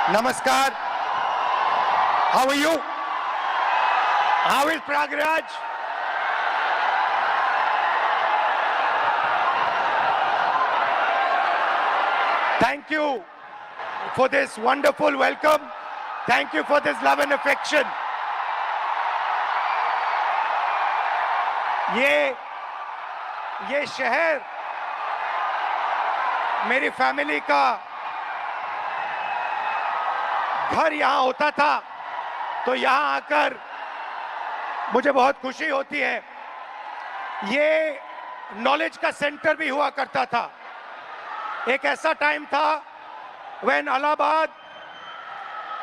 Namaskar. How are you? How is Pragraj? Thank you for this wonderful welcome. Thank you for this love and affection. ये शहर मेरी family का घर यहां होता था, तो यहां आकर मुझे बहुत खुशी होती है। ये नॉलेज का सेंटर भी हुआ करता था। एक ऐसा टाइम था when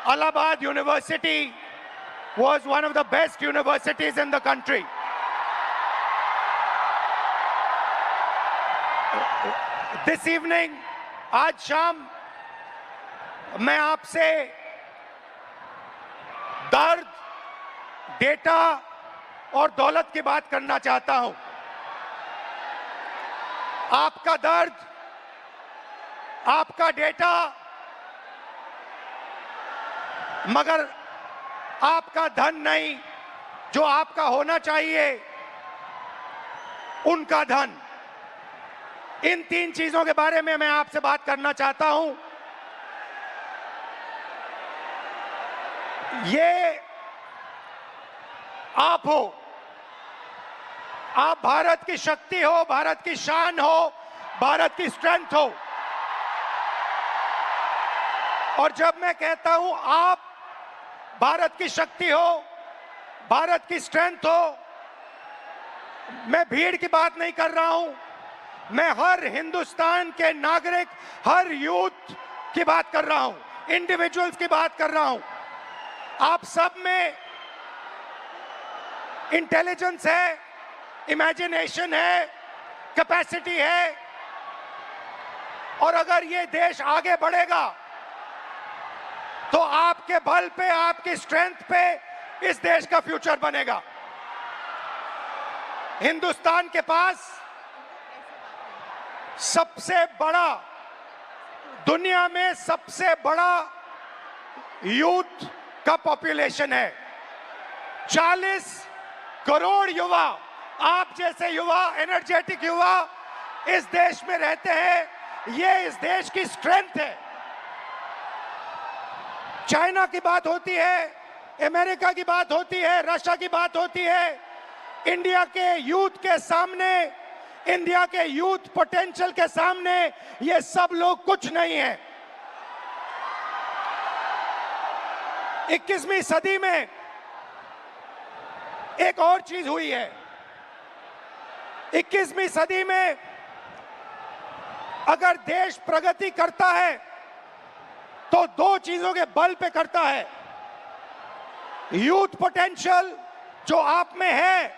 Allahabad University was one of the best universities in the country. This evening, आज शाम मैं आपसे दर्द, डेटा और दौलत की बात करना चाहता हूं। आपका दर्द, आपका डेटा, मगर आपका धन नहीं, जो आपका होना चाहिए, उनका धन। इन तीन चीजों के बारे में मैं आपसे बात करना चाहता हूं। ये आप हो, आप भारत की शक्ति हो, भारत की शान हो, भारत की स्ट्रेंथ हो। और जब मैं कहता हूं आप भारत की शक्ति हो, भारत की स्ट्रेंथ हो, मैं भीड़ की बात नहीं कर रहा हूं, मैं हर हिंदुस्तान के नागरिक, हर यूथ की बात कर रहा हूं, इंडिविजुअल्स की बात कर रहा हूं। आप सब में इंटेलिजेंस है, इमेजिनेशन है, कैपेसिटी है, और अगर ये देश आगे बढ़ेगा तो आपके बल पे, आपकी स्ट्रेंथ पे इस देश का फ्यूचर बनेगा। हिंदुस्तान के पास सबसे बड़ा, दुनिया में सबसे बड़ा यूथ का पॉपुलेशन है। 40 करोड़ युवा, आप जैसे युवा, एनर्जेटिक युवा इस देश में रहते हैं। ये इस देश की स्ट्रेंथ है। चाइना की बात होती है, अमेरिका की बात होती है, रशिया की बात होती है, इंडिया के यूथ के सामने, इंडिया के यूथ पोटेंशियल के सामने ये सब लोग कुछ नहीं है। 21वीं सदी में एक और चीज हुई है। 21वीं सदी में अगर देश प्रगति करता है तो दो चीजों के बल पे करता है। यूथ पोटेंशियल जो आप में है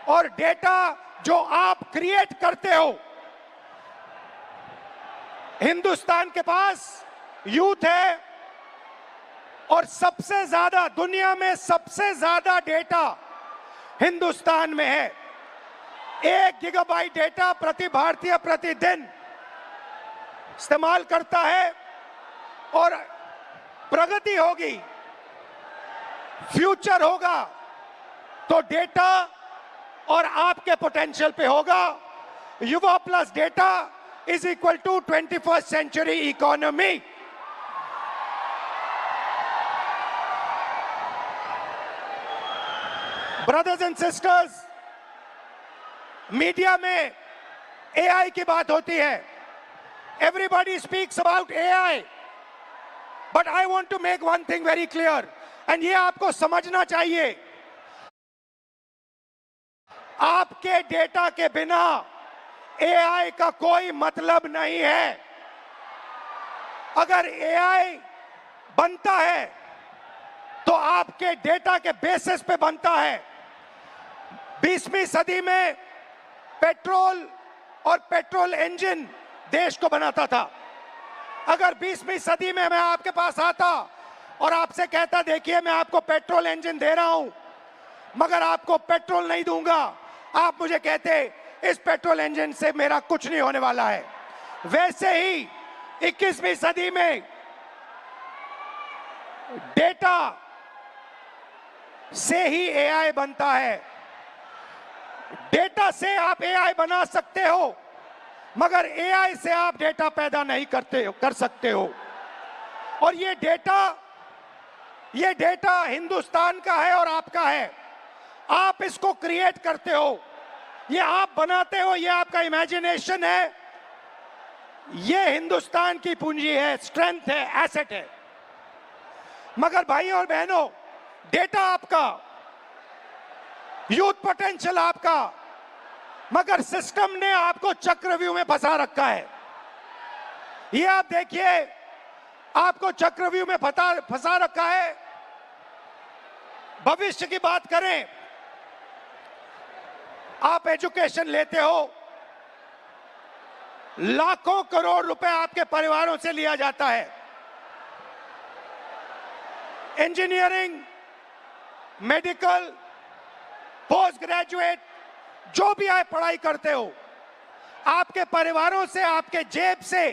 और डेटा जो आप क्रिएट करते हो। हिंदुस्तान के पास यूथ है और सबसे ज्यादा, दुनिया में सबसे ज्यादा डेटा हिंदुस्तान में है। 1 गीगाबाइट डेटा प्रति भारतीय प्रतिदिन इस्तेमाल करता है। और प्रगति होगी, फ्यूचर होगा, तो डेटा और आपके पोटेंशियल पे होगा। युवा plus data is equal to 21st century economy. Brothers and sisters, media में एआई की बात होती है। Everybody speaks about AI, but I want to make one thing very clear, and ये आपको समझना चाहिए। आपके डेटा के बिना एआई का कोई मतलब नहीं है। अगर एआई बनता है तो आपके डेटा के बेसिस पे बनता है। 20वीं सदी में पेट्रोल और पेट्रोल इंजन देश को बनाता था। अगर 20वीं सदी में मैं आपके पास आता और आपसे कहता, देखिए मैं आपको पेट्रोल इंजन दे रहा हूं, मगर आपको पेट्रोल नहीं दूंगा, आप मुझे कहते इस पेट्रोल इंजन से मेरा कुछ नहीं होने वाला है। वैसे ही 21वीं सदी में डेटा से ही एआई बनता है। डेटा से आप एआई बना सकते हो, मगर एआई से आप डेटा पैदा नहीं कर सकते हो। और ये डेटा हिंदुस्तान का है और आपका है। आप इसको क्रिएट करते हो, ये आप बनाते हो, ये आपका इमेजिनेशन है, ये हिंदुस्तान की पूंजी है, स्ट्रेंथ है, एसेट है। मगर भाई और बहनों, डेटा आपका, यूथ पोटेंशियल आपका, मगर सिस्टम ने आपको चक्रव्यूह में फंसा रखा है। ये आप देखिए, आपको चक्रव्यूह में फंसा रखा है। भविष्य की बात करें, आप एजुकेशन लेते हो, लाखों करोड़ रुपए आपके परिवारों से लिया जाता है। इंजीनियरिंग, मेडिकल, पोस्ट ग्रेजुएट, जो भी आप पढ़ाई करते हो, आपके परिवारों से, आपके जेब से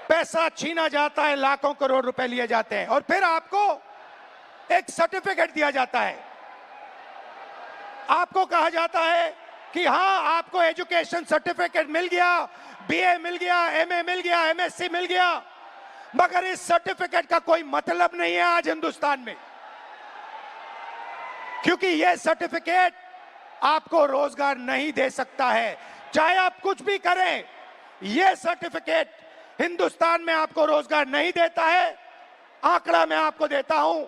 पैसा छीना जाता है, लाखों करोड़ रुपए लिए जाते हैं, और फिर आपको एक सर्टिफिकेट दिया जाता है। आपको कहा जाता है कि हाँ, आपको एजुकेशन सर्टिफिकेट मिल गया, बीए मिल गया, एमए मिल गया, एमएससी मिल गया, मगर इस सर्टिफिकेट का कोई मतलब नहीं है आज हिंदुस्तान में, क्योंकि यह सर्टिफिकेट आपको रोजगार नहीं दे सकता है। चाहे आप कुछ भी करें, यह सर्टिफिकेट हिंदुस्तान में आपको रोजगार नहीं देता है। आंकड़ा मैं आपको देता हूं,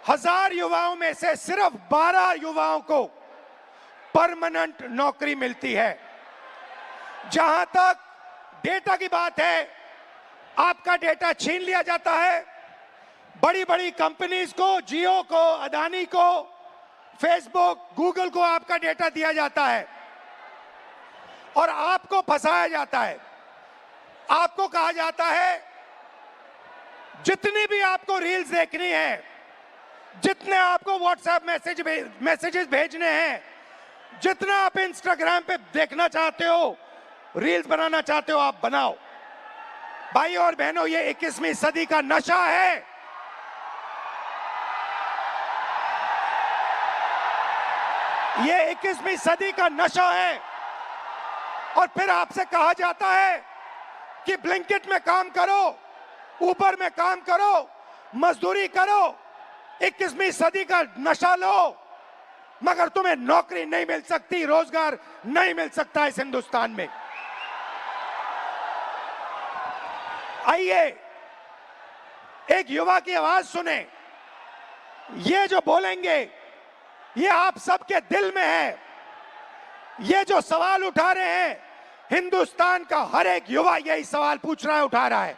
1000 युवाओं में से सिर्फ 12 युवाओं को परमानेंट नौकरी मिलती है। जहां तक डेटा की बात है, आपका डेटा छीन लिया जाता है। बड़ी बड़ी कंपनीज को, जियो को, अदानी को, फेसबुक, गूगल को आपका डेटा दिया जाता है और आपको फंसाया जाता है। आपको कहा जाता है जितनी भी आपको रील्स देखनी है, जितने आपको व्हाट्सएप मैसेजेस भेजने हैं, जितना आप इंस्टाग्राम पे देखना चाहते हो, रील्स बनाना चाहते हो, आप बनाओ। भाई और बहनों, ये 21वीं सदी का नशा है। ये 21वीं सदी का नशा है। और फिर आपसे कहा जाता है कि ब्लिंकिट में काम करो, ऊबर में काम करो, मजदूरी करो, 21वीं सदी का नशा लो, मगर तुम्हें नौकरी नहीं मिल सकती, रोजगार नहीं मिल सकता इस हिंदुस्तान में। आइए एक युवा की आवाज सुने। ये जो बोलेंगे, ये आप सबके दिल में है। ये जो सवाल उठा रहे हैं, हिंदुस्तान का हर एक युवा यही सवाल पूछ रहा है, उठा रहा है।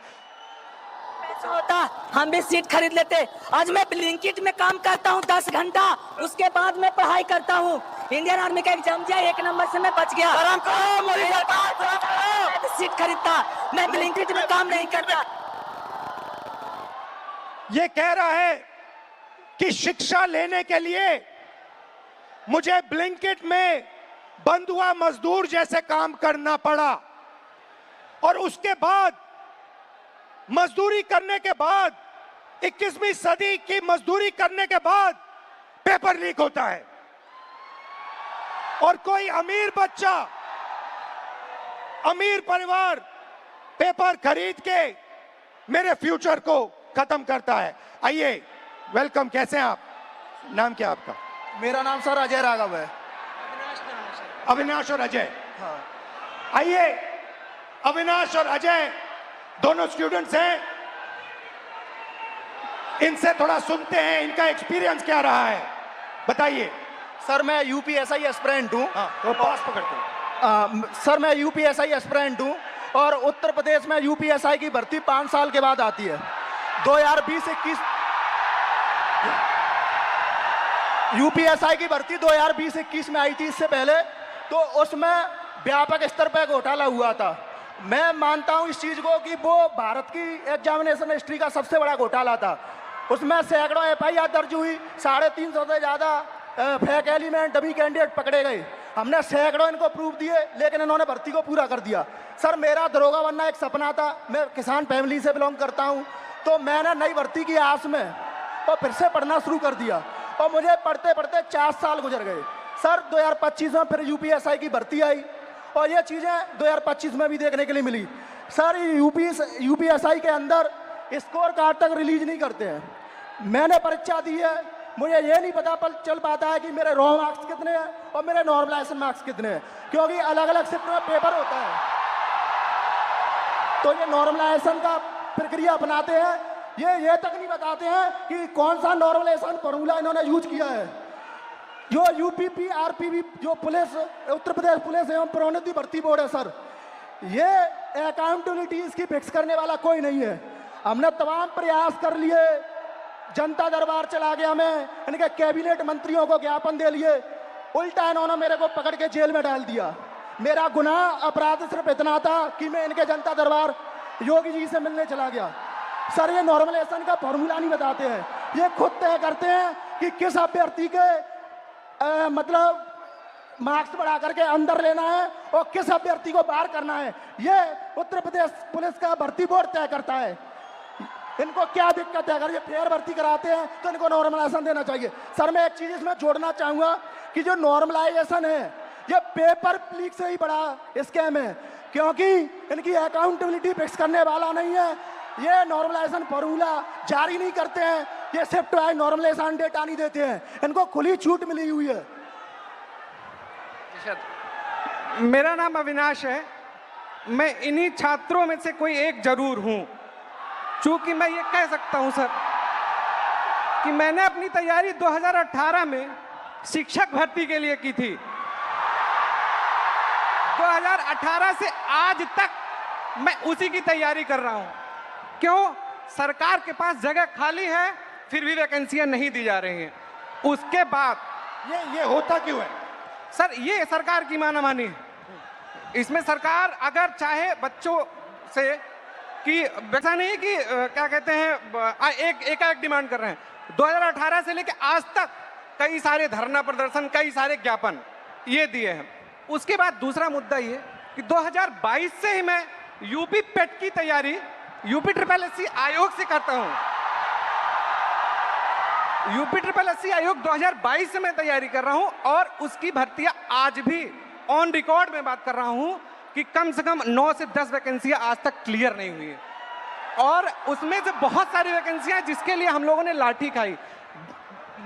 होता हम भी सीट खरीद लेते। आज मैं ब्लिंकिट में काम करता हूँ 10 घंटा, उसके बाद मैं पढ़ाई करता हूँ। इंडियन आर्मी का एग्जाम दिया, 1 नंबर से मैं बच गया। सीट खरीदता, मैं ब्लिंकिट में काम नहीं करता। ये कह रहा है कि शिक्षा लेने के लिए मुझे ब्लिंकिट में बंधुआ मजदूर जैसे काम करना पड़ा, और उसके बाद मजदूरी करने के बाद, 21वीं सदी की मजदूरी करने के बाद पेपर लीक होता है, और कोई अमीर बच्चा, अमीर परिवार पेपर खरीद के मेरे फ्यूचर को खत्म करता है। आइए, वेलकम। कैसे हैं आप? नाम क्या आपका? मेरा नाम सर अजय राघव है। अविनाश और अजय। हाँ। आइए, अविनाश और अजय दोनों स्टूडेंट्स हैं, इनसे थोड़ा सुनते हैं, इनका एक्सपीरियंस क्या रहा है, बताइए। सर मैं यूपीएसआई एस्पिरेंट हूँ। तो पास पकड़ते हैं। सर मैं यूपीएसआई एस्पिरेंट हूँ, और उत्तर प्रदेश में यूपीएसआई की भर्ती 5 साल के बाद आती है। 2020-21 यूपीएसआई की भर्ती 2020-21 में आई थी। इससे पहले तो उसमें व्यापक स्तर पर घोटाला हुआ था। मैं मानता हूं इस चीज को कि वो भारत की एग्जामिनेशन हिस्ट्री का सबसे बड़ा घोटाला था। उसमें सैकड़ों एफआईआर दर्ज हुई, 350 से ज्यादा फेक एलिमेंट, डमी कैंडिडेट पकड़े गए। हमने सैकड़ों इनको प्रूफ दिए, लेकिन इन्होंने भर्ती को पूरा कर दिया। सर मेरा दरोगा बनना एक सपना था, मैं किसान फैमिली से बिलोंग करता हूँ, तो मैंने नई भर्ती की आस में और फिर से पढ़ना शुरू कर दिया, और मुझे पढ़ते पढ़ते 4 साल गुजर गए। सर 2025 में फिर यूपीएसआई की भर्ती आई, और ये चीज़ें 2025 में भी देखने के लिए मिली। सर यूपीएसआई के अंदर स्कोर कार्ड तक रिलीज नहीं करते हैं। मैंने परीक्षा दी है, मुझे ये नहीं पता चल पाता है कि मेरे रॉ मार्क्स कितने हैं और मेरे नॉर्मलाइजेशन मार्क्स कितने हैं, क्योंकि अलग अलग शिफ्ट में पेपर होता है। तो ये नॉर्मलाइजेशन का प्रक्रिया अपनाते हैं, ये तक नहीं बताते हैं कि कौन सा नॉर्मलाइजेशन फॉर्मूला इन्होंने यूज किया है। जो यूपीपी आरपीबी जो पुलिस, उत्तर प्रदेश पुलिस एवं प्रोन्नति भर्ती बोर्ड है सर, ये अकाउंटेबिलिटी इसकी फिक्स करने वाला कोई नहीं है। हमने तमाम प्रयास कर लिए, जनता दरबार चला गया, मैं इनके कैबिनेट मंत्रियों को ज्ञापन दे लिए, उल्टा इन्होंने मेरे को पकड़ के जेल में डाल दिया। मेरा गुनाह अपराध सिर्फ इतना था कि मैं इनके जनता दरबार योगी जी से मिलने चला गया। सर ये नॉर्मलाइजेशन का फॉर्मूला नहीं बताते हैं, ये खुद तय करते हैं कि किस अभ्यर्थी के मतलब मार्क्स बढ़ा करके अंदर लेना है और किस अभ्यर्थी को बाहर करना है। ये उत्तर प्रदेश पुलिस का भर्ती बोर्ड तय करता है। इनको क्या दिक्कत है? अगर ये फेयर भर्ती कराते हैं तो इनको नॉर्मलाइजेशन देना चाहिए। सर मैं एक चीज इसमें जोड़ना चाहूंगा कि जो नॉर्मलाइजेशन है ये पेपर लीक से ही बड़ा स्कैम है, क्योंकि इनकी अकाउंटेबिलिटी फिक्स करने वाला नहीं है। ये नॉर्मलाइजेशन फॉर्मूला जारी नहीं करते हैं, ये शिफ्ट वाइज नॉर्मलाइजेशन डेटा नहीं देते हैं, इनको खुली छूट मिली हुई है। मेरा नाम अविनाश है, मैं इन्हीं छात्रों में से कोई एक जरूर हूं। चूंकि मैं ये कह सकता हूं सर कि मैंने अपनी तैयारी 2018 में शिक्षक भर्ती के लिए की थी। 2018 से आज तक मैं उसी की तैयारी कर रहा हूं। क्यों? सरकार के पास जगह खाली है, फिर भी वैकेंसियां नहीं दी जा रही हैं। उसके बाद ये होता क्यों है सर? ये सरकार की मानामानी है। इसमें सरकार अगर चाहे बच्चों से कि वैसा नहीं कि क्या कहते हैं एक डिमांड कर रहे हैं। 2018 से लेकर आज तक कई सारे धरना प्रदर्शन, कई सारे ज्ञापन ये दिए हैं। उसके बाद दूसरा मुद्दा ये कि 2022 से ही मैं यूपी पेट की तैयारी यूपी SSS आयोग से करता हूं। यूपी SSS आयोग 2022 से मैं तैयारी कर रहा हूं, और उसकी भर्तियां आज भी ऑन रिकॉर्ड में बात कर रहा हूं कि कम से कम 9 से 10 वैकेंसियां आज तक क्लियर नहीं हुई है। और उसमें से बहुत सारी वैकेंसियां जिसके लिए हम लोगों ने लाठी खाई,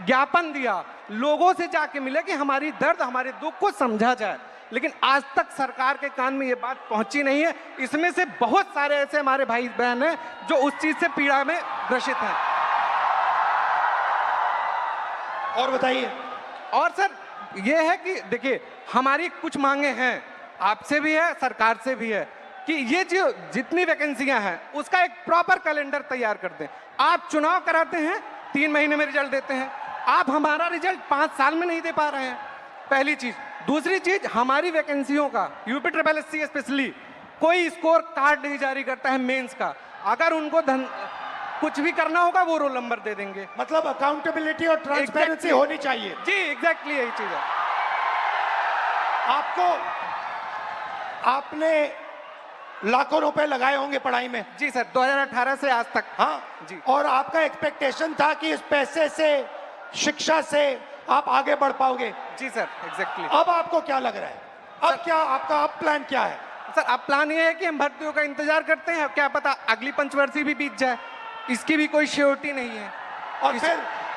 ज्ञापन दिया, लोगों से जाके मिले कि हमारी दर्द, हमारे दुख को समझा जाए, लेकिन आज तक सरकार के कान में ये बात पहुंची नहीं है। इसमें से बहुत सारे ऐसे हमारे भाई बहन हैं जो उस चीज से पीड़ा में ग्रसित हैं। और बताइए। और सर ये है कि देखिए, हमारी कुछ मांगे हैं, आपसे भी है, सरकार से भी है, कि ये जो जितनी वैकेंसियां हैं उसका एक प्रॉपर कैलेंडर तैयार कर दें। आप चुनाव कराते हैं, 3 महीने में रिजल्ट देते हैं, आप हमारा रिजल्ट 5 साल में नहीं दे पा रहे हैं, पहली चीज। दूसरी चीज, हमारी वैकेंसियों का यूपी SSS स्पेशली कोई स्कोर कार्ड नहीं जारी करता है मेंस का। अगर उनको कुछ भी करना होगा वो रोल नंबर दे देंगे। मतलब अकाउंटेबिलिटी और ट्रांसपेरेंसी होनी चाहिए। जी एग्जैक्टली यही चीज है। आपने लाखों रुपए लगाए होंगे पढ़ाई में। जी सर, 2018 से आज तक। हाँ जी। और आपका एक्सपेक्टेशन था कि इस पैसे से, शिक्षा से आप आगे बढ़ पाओगे। जी सर एग्जैक्टली। अब आपको क्या लग रहा है? अब क्या आपका प्लान क्या है? सर अब प्लान ये है कि हम भर्तियों का इंतजार करते हैं, क्या पता अगली पंचवर्षीय भी बीत जाए, इसकी भी कोई श्योरिटी नहीं है।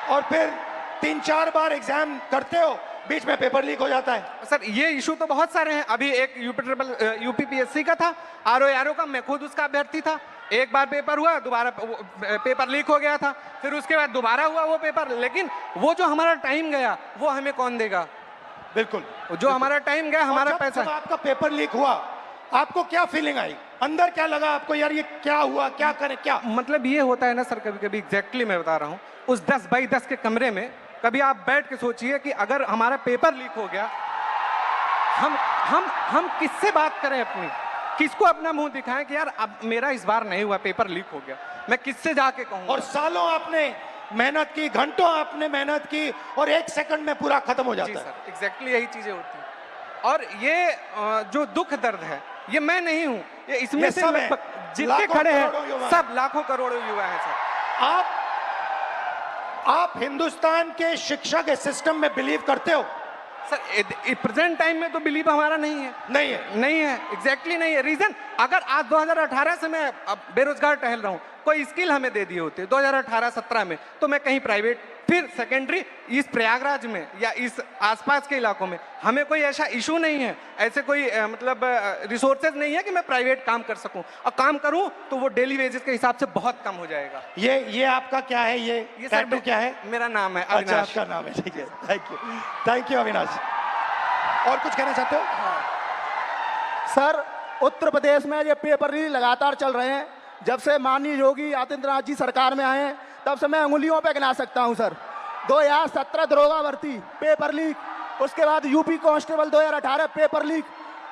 और फिर 3-4 बार एग्जाम करते हो, बीच में पेपर लीक हो जाता है। सर ये इशू तो बहुत सारे हैं। अभी एक यूपी PSC का था, RO का, मैं खुद उसका अभ्यर्थी था। एक बार पेपर हुआ, दोबारा पेपर लीक हो गया था, फिर उसके बाद दोबारा हुआ वो पेपर। लेकिन वो जो हमारा टाइम गया वो हमें कौन देगा? बिल्कुल, जो हमारा टाइम गया, हमारा पैसा। जब आपका पेपर लीक हुआ, आपको क्या फीलिंग आई? अंदर क्या लगा आपको, यार ये क्या हुआ, क्या करें, क्या? मतलब ये होता है ना सर, कभी कभी एग्जैक्टली मैं बता रहा हूँ, उस 10 बाई 10 के कमरे में कभी आप बैठ के सोचिए कि अगर हमारा पेपर लीक हो गया, हम किससे बात करें अपनी, किसको अपना मुंह दिखाएं कि यार अब मेरा इस बार नहीं हुआ, पेपर लीक हो गया, मैं किससे जाके कहूँ? और सालों आपने मेहनत की, घंटों आपने मेहनत की, और 1 सेकंड में पूरा खत्म हो जाता है। सर एग्जैक्टली यही चीजें होती हैं। और ये जो दुख दर्द है ये मैं नहीं हूं, ये इसमें ये से सब है। लगभग जितने लाखों खड़े करोड़ों युवा हैं सब लाखों करोड़ों युवा हैं सर। आप हिंदुस्तान के शिक्षा के सिस्टम में बिलीव करते हो? सर प्रेजेंट टाइम में तो बिलीव हमारा नहीं है। नहीं है। नहीं है, एग्जैक्टली नहीं है। रीजन, अगर आज 2018 से मैं अब बेरोजगार टहल रहा हूं, कोई स्किल हमें दे दिए होते 2018-17 में, तो मैं कहीं प्राइवेट, फिर सेकेंडरी, इस प्रयागराज में या इस आसपास के इलाकों में हमें कोई ऐसा इशू नहीं है, ऐसे कोई मतलब रिसोर्सेज नहीं है कि मैं प्राइवेट काम कर सकूं, और काम करूं तो वो डेली वेजेस के हिसाब से बहुत कम हो जाएगा। ये आपका क्या है? ये टैटू क्या है? मेरा नाम है अच्छा, अविनाश। आपका नाम है, ठीक है। Thank you Avinash. और कुछ कहना चाहते हो? सर, उत्तर प्रदेश में ये पेपर लीक लगातार चल रहे हैं। जब से माननीय योगी आदित्यनाथ जी सरकार में आए हैं तब से मैं उंगलियों पे गिना सकता हूं सर। 2017 दरोगा भर्ती पेपर लीक, उसके बाद यूपी कांस्टेबल 2018 पेपर लीक,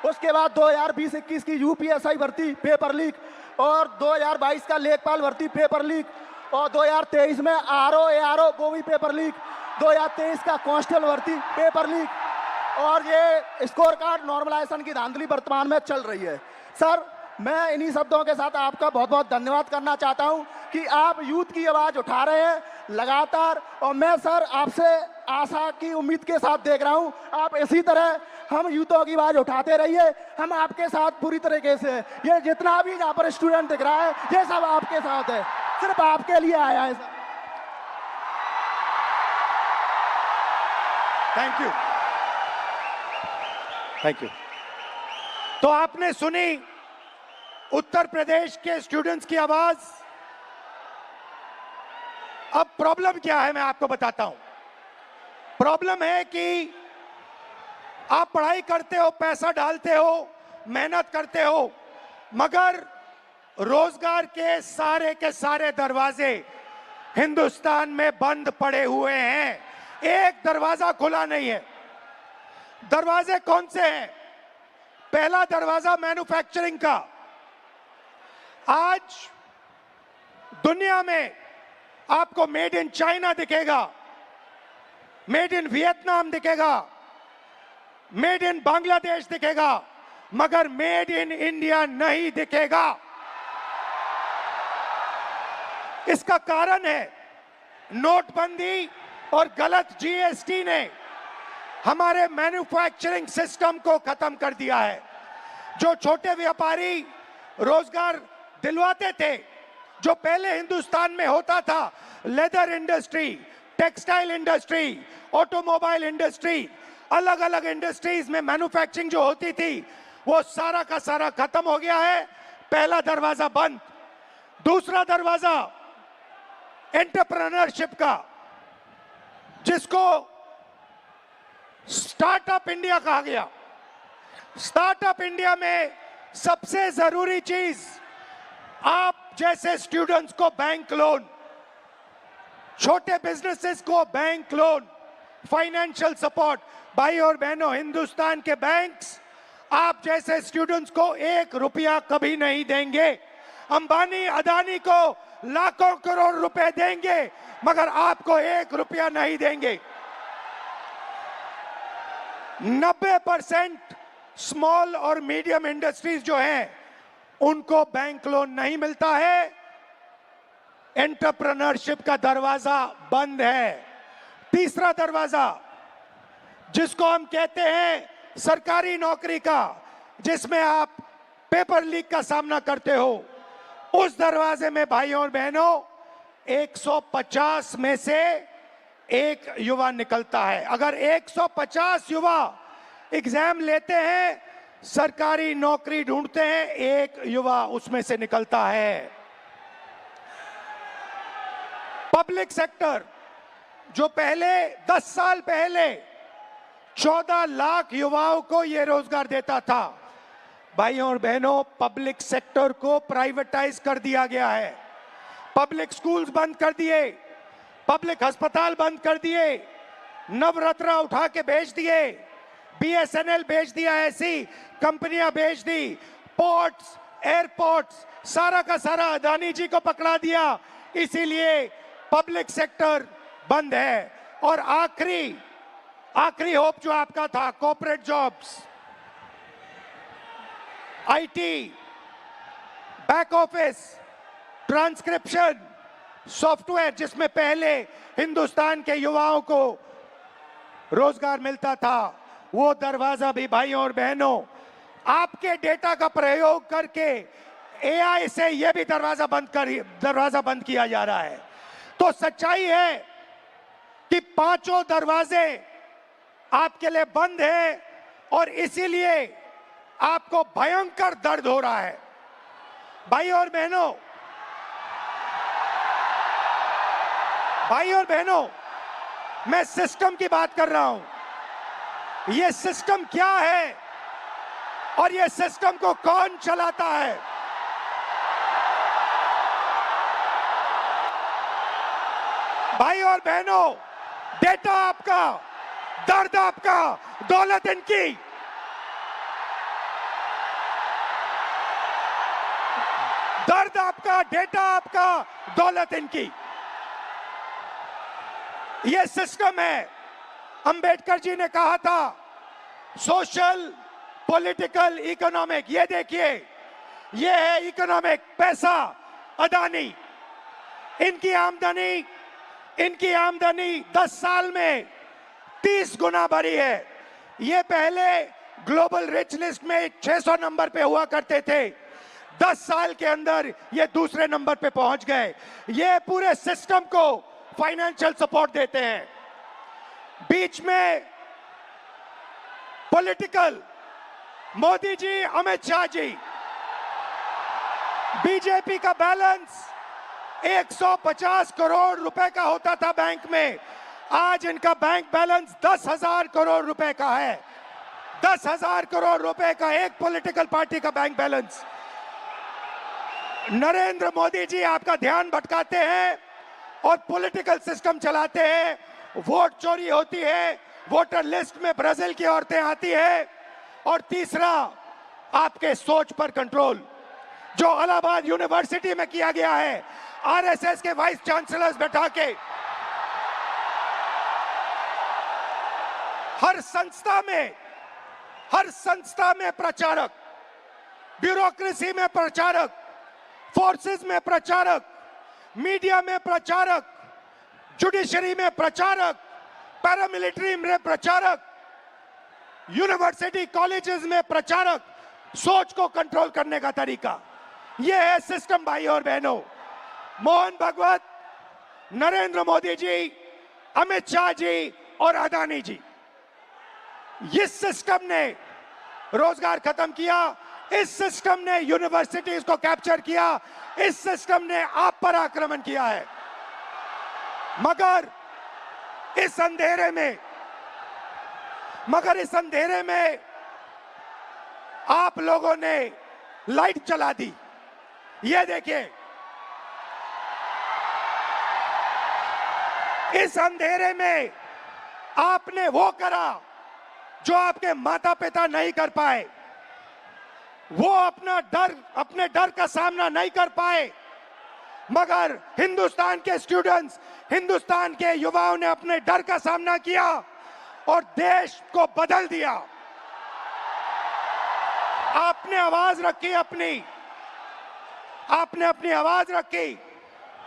उसके बाद 2020-21 की यूपीएसआई भर्ती पेपर लीक, और 2022 का लेखपाल भर्ती पेपर लीक, और 2023 में आरओ एआरओ वो भी पेपर लीक, 2023 का कांस्टेबल भर्ती पेपर लीक, और ये स्कोर कार्ड नॉर्मलाइजेशन की धांधली वर्तमान में चल रही है। सर, मैं इन्हीं शब्दों के साथ आपका बहुत बहुत धन्यवाद करना चाहता हूं कि आप यूथ की आवाज़ उठा रहे हैं लगातार, और मैं सर आपसे आशा की उम्मीद के साथ देख रहा हूं आप इसी तरह हम यूथों की आवाज़ उठाते रहिए। हम आपके साथ पूरी तरीके से, ये जितना भी यहाँ पर स्टूडेंट दिख रहा है ये सब आपके साथ है, सिर्फ आपके लिए आया है sir. Thank you, thank you. तो आपने सुनी उत्तर प्रदेश के स्टूडेंट्स की आवाज। अब प्रॉब्लम क्या है मैं आपको बताता हूं। प्रॉब्लम है कि आप पढ़ाई करते हो, पैसा डालते हो, मेहनत करते हो, मगर रोजगार के सारे दरवाजे हिंदुस्तान में बंद पड़े हुए हैं, एक दरवाजा खुला नहीं है। दरवाजे कौन से हैं? पहला दरवाजा मैन्युफैक्चरिंग का। आज दुनिया में आपको मेड इन चाइना दिखेगा, मेड इन वियतनाम दिखेगा, मेड इन बांग्लादेश दिखेगा, मगर मेड इन इंडिया नहीं दिखेगा। इसका कारण है नोटबंदी और गलत जीएसटी ने हमारे मैन्युफैक्चरिंग सिस्टम को खत्म कर दिया है। जो छोटे व्यापारी रोजगार दिलवाते थे, जो पहले हिंदुस्तान में होता था, leather industry, textile industry, automobile industry, अलग अलग इंडस्ट्रीज में मैन्युफैक्चरिंग जो होती थी, वो सारा का सारा खत्म हो गया है। पहला दरवाजा बंद। दूसरा दरवाजा एंटरप्रेन्योरशिप का, जिसको स्टार्टअप इंडिया कहा गया। स्टार्टअप इंडिया में सबसे जरूरी चीज आप जैसे स्टूडेंट्स को बैंक लोन, छोटे बिजनेसेस को बैंक लोन, फाइनेंशियल सपोर्ट। भाई और बहनों, हिंदुस्तान के बैंक्स आप जैसे स्टूडेंट्स को 1 रुपया कभी नहीं देंगे। अंबानी अदानी को लाखों करोड़ रुपए देंगे, मगर आपको 1 रुपया नहीं देंगे। 90% स्मॉल और मीडियम इंडस्ट्रीज जो हैं, उनको बैंक लोन नहीं मिलता है। एंटरप्रेन्योरशिप का दरवाजा बंद है। तीसरा दरवाजा, जिसको हम कहते हैं सरकारी नौकरी का, जिसमें आप पेपर लीक का सामना करते हो, उस दरवाजे में भाइयों और बहनों 150 में से एक युवा निकलता है। अगर 150 युवा एग्जाम लेते हैं, सरकारी नौकरी ढूंढते हैं, एक युवा उसमें से निकलता है। पब्लिक सेक्टर, जो पहले 10 साल पहले 14 लाख युवाओं को यह रोजगार देता था, भाइयों और बहनों, पब्लिक सेक्टर को प्राइवेटाइज कर दिया गया है। पब्लिक स्कूल्स बंद कर दिए, पब्लिक अस्पताल बंद कर दिए, नवरत्न उठा के बेच दिए, बीएसएनएल बेच दिया, ऐसी कंपनियां बेच दी, पोर्ट्स, एयरपोर्ट्स, सारा का सारा अदानी जी को पकड़ा दिया। इसीलिए पब्लिक सेक्टर बंद है। और आखिरी होप जो आपका था, corporate jobs, IT, back office, transcription, software, जिसमें पहले हिंदुस्तान के युवाओं को रोजगार मिलता था, वो दरवाजा भी भाइयों और बहनों आपके डेटा का प्रयोग करके एआई से यह भी दरवाजा बंद किया जा रहा है। तो सच्चाई है कि पांचों दरवाजे आपके लिए बंद हैं और इसीलिए आपको भयंकर दर्द हो रहा है। भाइयों और बहनों, मैं सिस्टम की बात कर रहा हूं। यह सिस्टम क्या है और यह सिस्टम को कौन चलाता है? भाइयों और बहनों, डेटा आपका, दर्द आपका, दौलत इनकी। दर्द आपका, डेटा आपका, दौलत इनकी। यह सिस्टम है। अंबेडकर जी ने कहा था सोशल, पॉलिटिकल, इकोनॉमिक। ये देखिए, ये है इकोनॉमिक, पैसा, अदानी। इनकी आमदनी 10 साल में 30 गुना बढ़ी है। ये पहले ग्लोबल रिच लिस्ट में 600 नंबर पे हुआ करते थे, 10 साल के अंदर ये दूसरे नंबर पे पहुंच गए। ये पूरे सिस्टम को फाइनेंशियल सपोर्ट देते हैं। बीच में पॉलिटिकल, मोदी जी, अमित शाह जी। बीजेपी का बैलेंस 150 करोड़ रुपए का होता था बैंक में, आज इनका बैंक बैलेंस 10,000 करोड़ रुपए का है। 10,000 करोड़ रुपए का एक पॉलिटिकल पार्टी का बैंक बैलेंस। नरेंद्र मोदी जी आपका ध्यान भटकाते हैं और पॉलिटिकल सिस्टम चलाते हैं। वोट चोरी होती है, वोटर लिस्ट में ब्राजील की औरतें आती है। और तीसरा, आपके सोच पर कंट्रोल, जो इलाहाबाद यूनिवर्सिटी में किया गया है, आरएसएस के वाइस चांसलर्स बैठा के हर संस्था में प्रचारक, ब्यूरोक्रेसी में प्रचारक, फोर्सेस में प्रचारक, मीडिया में प्रचारक, जुडिशरी में प्रचारक, पैरामिलिट्री में प्रचारक, यूनिवर्सिटी कॉलेजेस में प्रचारक। सोच को कंट्रोल करने का तरीका यह है सिस्टम। भाई और बहनों, मोहन भगवत, नरेंद्र मोदी जी, अमित शाह जी और अदानी जी, इस सिस्टम ने रोजगार खत्म किया। इस सिस्टम ने यूनिवर्सिटीज को कैप्चर किया। इस सिस्टम ने आप पर आक्रमण किया है। मगर इस अंधेरे में आप लोगों ने लाइट चला दी। ये देखिए, इस अंधेरे में आपने वो करा जो आपके माता पिता नहीं कर पाए। वो अपने डर का सामना नहीं कर पाए, मगर हिंदुस्तान के स्टूडेंट्स, हिंदुस्तान के युवाओं ने अपने डर का सामना किया और देश को बदल दिया। आपने अपनी आवाज रखी,